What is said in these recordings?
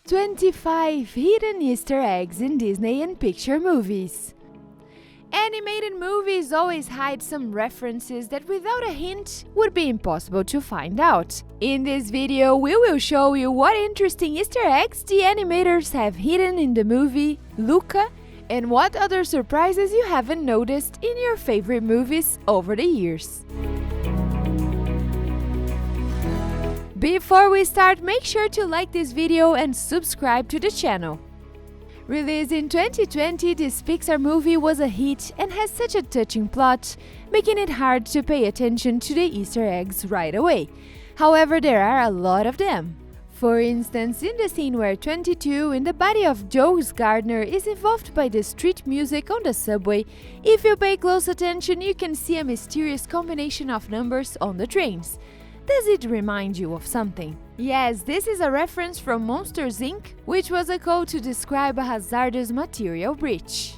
25 hidden Easter eggs in Disney and Pixar movies. Animated movies always hide some references that without a hint would be impossible to find out. In this video, we will show you what interesting Easter eggs the animators have hidden in the movie Luca and what other surprises you haven't noticed in your favorite movies over the years. Before we start, make sure to like this video and subscribe to the channel. Released in 2020, this Pixar movie was a hit and has such a touching plot, making it hard to pay attention to the Easter eggs right away. However, there are a lot of them. For instance, in the scene where 22 in the body of Joe Gardner is involved by the street music on the subway, if you pay close attention, you can see a mysterious combination of numbers on the trains. Does it remind you of something? Yes, this is a reference from Monsters Inc., which was a code to describe a hazardous material breach.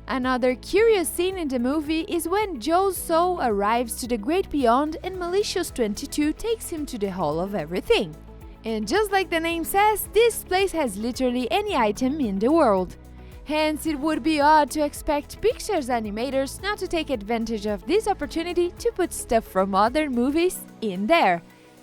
Another curious scene in the movie is when Joe's soul arrives to the great beyond and malicious 22 takes him to the Hall of Everything. And just like the name says, this place has literally any item in the world. Hence, it would be odd to expect Pixar's animators not to take advantage of this opportunity to put stuff from other movies in there.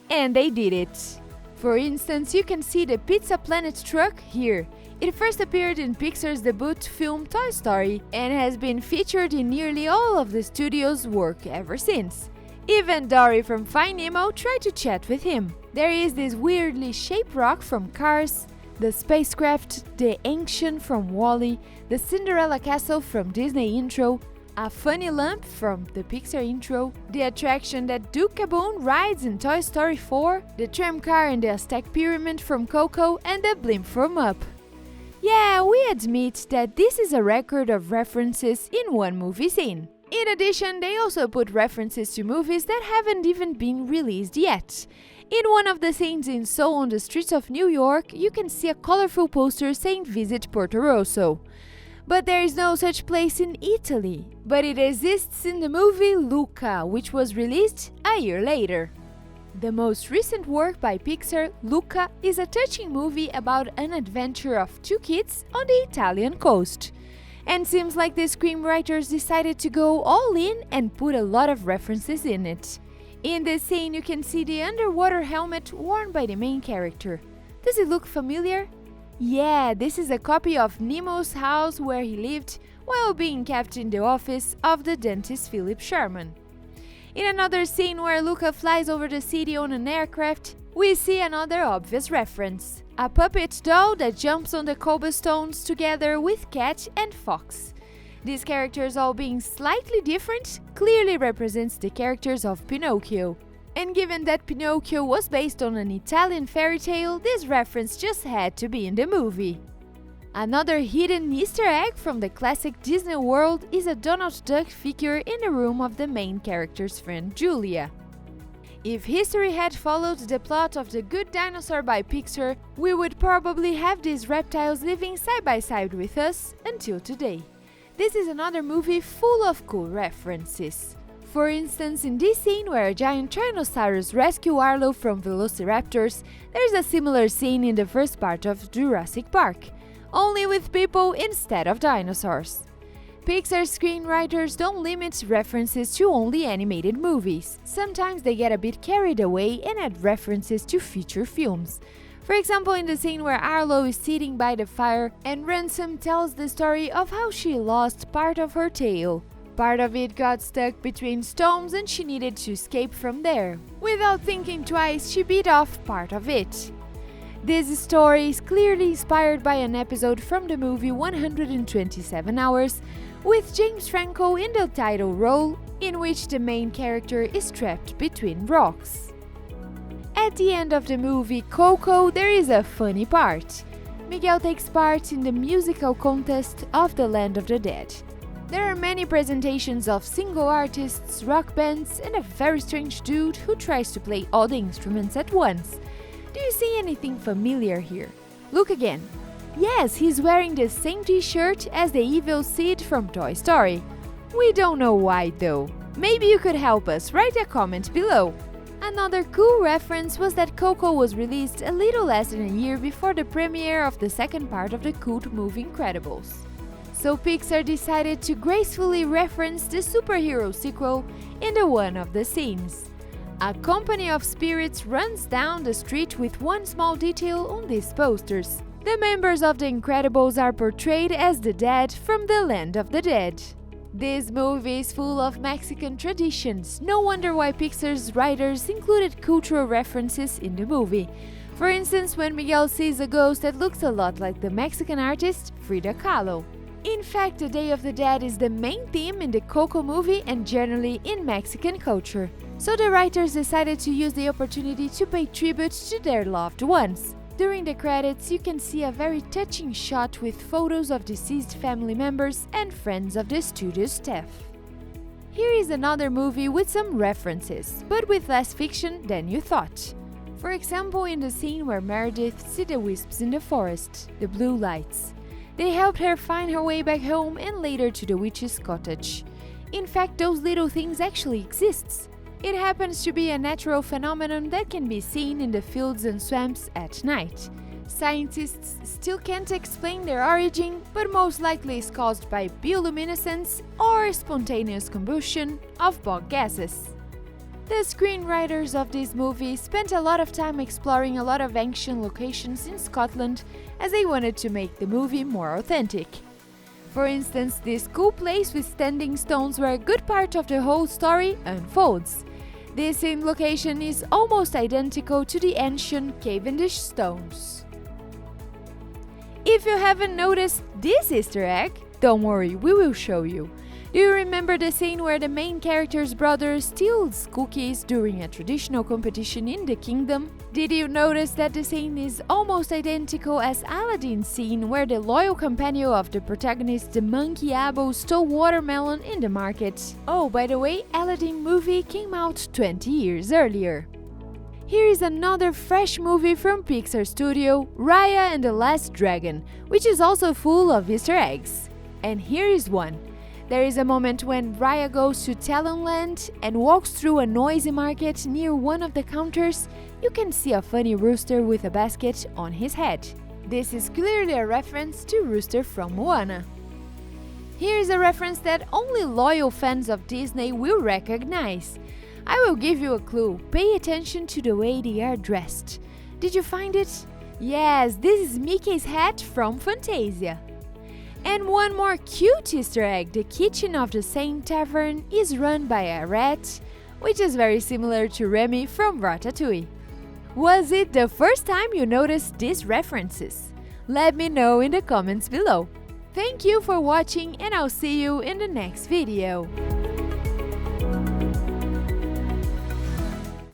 And they did it. For instance, you can see the Pizza Planet truck here. It first appeared in Pixar's debut film Toy Story and has been featured in nearly all of the studio's work ever since. Even Dory from Finding Nemo tried to chat with him. There is this weirdly shaped rock from Cars, the spacecraft, the Ancient from WALL-E, the Cinderella Castle from Disney intro, a funny lamp from the Pixar intro, the attraction that Duke Caboon rides in Toy Story 4, the tram car in the Aztec Pyramid from Coco, and the blimp from Up. Yeah, we admit that this is a record of references in one movie scene. In addition, they also put references to movies that haven't even been released yet. In one of the scenes in So on the Streets of New York, you can see a colorful poster saying Visit Porto Rosso. But there is no such place in Italy, but it exists in the movie Luca, which was released a year later. The most recent work by Pixar, Luca, is a touching movie about an adventure of two kids on the Italian coast. And seems like the screenwriters decided to go all in and put a lot of references in it. In this scene, you can see the underwater helmet worn by the main character. Does it look familiar? Yeah, this is a copy of Nemo's house where he lived while being kept in the office of the dentist Philip Sherman. In another scene where Luca flies over the city on an aircraft, we see another obvious reference. A puppet doll that jumps on the cobblestones together with Cat and Fox. These characters all being slightly different clearly represents the characters of Pinocchio. And given that Pinocchio was based on an Italian fairy tale, this reference just had to be in the movie. Another hidden Easter egg from the classic Disney world is a Donald Duck figure in the room of the main character's friend Julia. If history had followed the plot of The Good Dinosaur by Pixar, we would probably have these reptiles living side by side with us until today. This is another movie full of cool references. For instance, in this scene where a giant Tyrannosaurus rescues Arlo from velociraptors, there is a similar scene in the first part of Jurassic Park, only with people instead of dinosaurs. Pixar screenwriters don't limit references to only animated movies. Sometimes they get a bit carried away and add references to future films. For example, in the scene where Arlo is sitting by the fire and Ransom tells the story of how she lost part of her tail. Part of it got stuck between stones and she needed to escape from there. Without thinking twice, she bit off part of it. This story is clearly inspired by an episode from the movie 127 Hours, with James Franco in the title role, in which the main character is trapped between rocks. At the end of the movie Coco, there is a funny part. Miguel takes part in the musical contest of the Land of the Dead. There are many presentations of single artists, rock bands, and a very strange dude who tries to play all the instruments at once. Do you see anything familiar here? Look again. Yes, he's wearing the same t-shirt as the evil Sid from Toy Story. We don't know why though. Maybe you could help us, write a comment below. Another cool reference was that Coco was released a little less than a year before the premiere of the second part of the cult movie Incredibles. So Pixar decided to gracefully reference the superhero sequel in one of the scenes. A company of spirits runs down the street with one small detail on these posters. The members of the Incredibles are portrayed as the dead from the land of the dead. This movie is full of Mexican traditions. No wonder why Pixar's writers included cultural references in the movie. For instance, when Miguel sees a ghost that looks a lot like the Mexican artist Frida Kahlo. In fact, the Day of the Dead is the main theme in the Coco movie and generally in Mexican culture. So the writers decided to use the opportunity to pay tribute to their loved ones. During the credits, you can see a very touching shot with photos of deceased family members and friends of the studio staff. Here is another movie with some references, but with less fiction than you thought. For example, in the scene where Meredith sees the wisps in the forest, the blue lights. They helped her find her way back home and later to the witch's cottage. In fact, those little things actually exist. It happens to be a natural phenomenon that can be seen in the fields and swamps at night. Scientists still can't explain their origin, but most likely is caused by bioluminescence or spontaneous combustion of bog gases. The screenwriters of this movie spent a lot of time exploring a lot of ancient locations in Scotland as they wanted to make the movie more authentic. For instance, this cool place with standing stones where a good part of the whole story unfolds. This same location is almost identical to the ancient Cavendish stones. If you haven't noticed this Easter egg, don't worry, we will show you. Do you remember the scene where the main character's brother steals cookies during a traditional competition in the kingdom? Did you notice that the scene is almost identical as Aladdin's scene where the loyal companion of the protagonist, the monkey Abu, stole watermelon in the market? Oh, by the way, Aladdin movie came out 20 years earlier. Here is another fresh movie from Pixar Studio, Raya and the Last Dragon, which is also full of Easter eggs. And here is one. There is a moment when Raya goes to Talonland and walks through a noisy market. Near one of the counters. You can see a funny rooster with a basket on his head. This is clearly a reference to Rooster from Moana. Here is a reference that only loyal fans of Disney will recognize. I will give you a clue. Pay attention to the way they are dressed. Did you find it? Yes, this is Mickey's hat from Fantasia. And one more cute Easter egg, the kitchen of the same tavern is run by a rat, which is very similar to Remy from Ratatouille. Was it the first time you noticed these references? Let me know in the comments below. Thank you for watching and I'll see you in the next video.